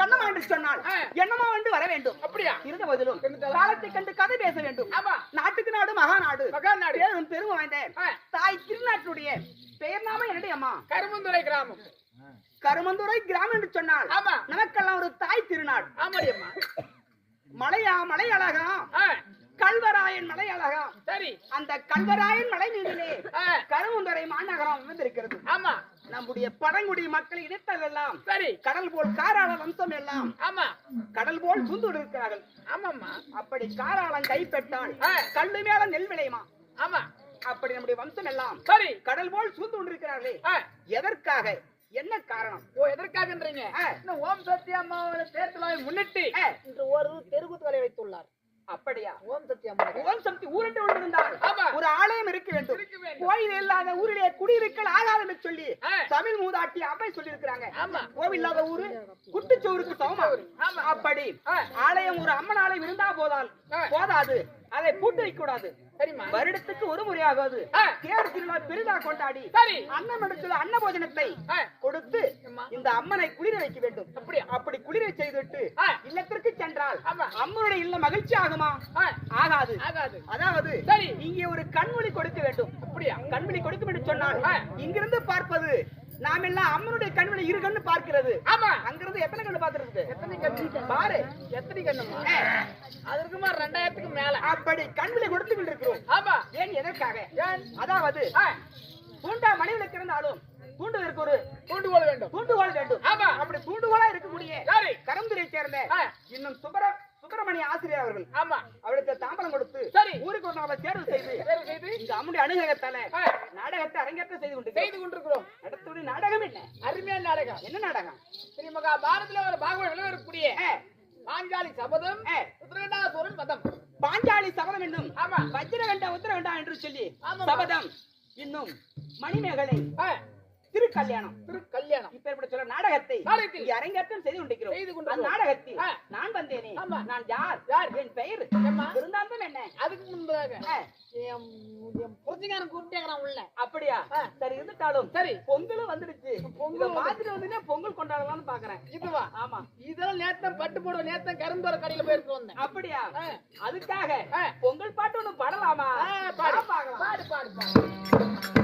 கண்ணமா என்று சொன்னால் என்னமா வந்து வர வேண்டும். அப்படியா? இருந்த போதிலும் காலத்தை கண்டு கதை பேச வேண்டும். நாட்டுக்கு நாடு மகாநாடு பெரும் வாய்ந்த தாய் திருநாட்டுடைய பெயர் நாம என்னுடைய அம்மா கருமந்துரை கிராமம். கருமந்துரை கிராமம் என்று சொன்னால் நமக்கெல்லாம் ஒரு தாய் திருநாடு. மலையா மலை அழகா, கல்வராயன் மலை அழகா. சரி, அந்த கல்வராயன் மலை மீதிலே கருமந்துரை மாநகரம் அமைந்திருக்கிறது. ஆமா, நம்முடைய பழங்குடி மக்கள் இனத்தல் எல்லாம் சரி கடல் போல் காராள வம்சம் எல்லாம் ஆமா கடல் போல் சுந்து இருக்கிறார்கள். ஆமாம்மா, அப்படி காராளம் கைப்பெற்றால் கல்லு மேல நெல் விளையுமா. ஆமா, அப்படி நம்முடைய வம்சம் எல்லாம் சரி கடல் போல் சூழ்ந்து கொண்டிருக்கிறார்களே, எதற்காக, என்ன காரணம்? எதற்காகன்றீங்க? ஓம் சக்தி அம்மாவோட தேர்தலை முன்னிட்டு இன்று ஒரு தெருக்கூத்து வேலை வைத்துள்ளார். அப்படியா? ஓம் சக்தி அம்மா, ஓம் சக்தி ஊரட்டு இருந்தால் ஒரு ஆலயம் இருக்க வேண்டும். கோயில் இல்லாத ஊரிலே குடியிருக்கல் ஆகாது என்று சொல்லி தமிழ் மூதாட்டி அவை சொல்லி இருக்கிறாங்க. கோவில் இல்லாத ஊரு குட்டுச்சோருக்கு சமம். அப்படி ஆலயம் ஒரு அம்மன் ஆலயம் இருந்தா போதாது, அதை பூட்டு வைக்க கூடாது. வருடத்துக்கு ஒரு முறையாவது தேர் திருவிழா பெரிதா கொண்டாடி அன்னமிடத்தில் அன்ன போஜனத்தை கொடுத்து இந்த அம்மனை குளிர வைக்க வேண்டும். அப்படி குளிர செய்துவிட்டு இல்லத்திற்கு சென்றால் அம்மனுடைய இல்ல மகிழ்ச்சி ஆகுமா? ஆகாது. அதாவது இங்கே ஒரு கண்மொழி கொடுக்க வேண்டும். அப்படியா? கண்மொழி கொடுக்கும் என்று சொன்னால் இங்கிருந்து பார்ப்பது நாம் எல்லாம் அம்மனுடைய கண்மொழி இரு கண்ணு பார்க்கிறது. ஆமா, அங்கிருந்து எத்தனை கண்ணு பார்த்திருக்கு? எத்தனை கண்ணு பாரு, எத்தனை கண்ணு? அதற்குமா 2000க்கு மேல. அப்படி கண்மொழி கொடுத்து கொண்டிருக்கிறோம். ஆமா, ஏன், எதற்காக? அதாவது பூண்டா மனைவில இருந்தாலும் தூண்டுவதற்கு ஒரு தூண்டுகோல் வேண்டும். ஆமா, அப்படி தூண்டுகோலா இருக்கக்கூடிய கரும்புரை சேர்ந்த இன்னும் சுப்பிரமணிய ஆசிரியர் அவர்கள் ஆமா அவளுக்கு தாம்பரம் கொடுத்து ஊருக்கு ஒரு நாளை தேர்வு செய்து இந்த அம்முடைய அனுகிரகத்தால நாடகத்தை அரங்கேற்றம் செய்து கொண்டிருக்கிறோம். அடுத்தபடி நாடகம் என்ன? அருமையான நாடகம். என்ன நாடகம்? ஸ்ரீமகா பாரதத்துல ஒரு பாகவத விளையாடக்கூடிய பாஞ்சாலி சபதம், உத்தரகண்டாசுரன் வதம். பாஞ்சாலி சபதம் என்னும் வஜ்ரகண்டா உத்தரகண்டா என்று சொல்லி சபதம், இன்னும் மணிமேகலை திருக்கல்யாணம். இப்ப எப்படி சொல்ல நாடகத்தை அரங்கேற்றம் செய்து கொண்டிருக்கிறோம். அந்த நாடகத்தில் நான் வந்தேனே, நான் யார், என் பெயர் இருந்தாலும் என்ன, அதுக்கு முன்பதாக உள்ள. அப்படியா? சரி, இருந்துட்டாலும் சரி, பொங்கலும் வந்துடுச்சு. பொங்கல் பார்த்துட்டு வந்து பொங்கல் கொண்டாடலாம்னு பாக்குறேன். இதுவா? ஆமா, இதெல்லாம் நேத்தம் பட்டு போடுவோம். நேத்தம் கரும்பு கடையில போயிட்டு வந்தேன். அப்படியா? அதுக்காக பொங்கல் பாட்டு ஒண்ணு பாடலாமா? பாடு பாடு பாடு.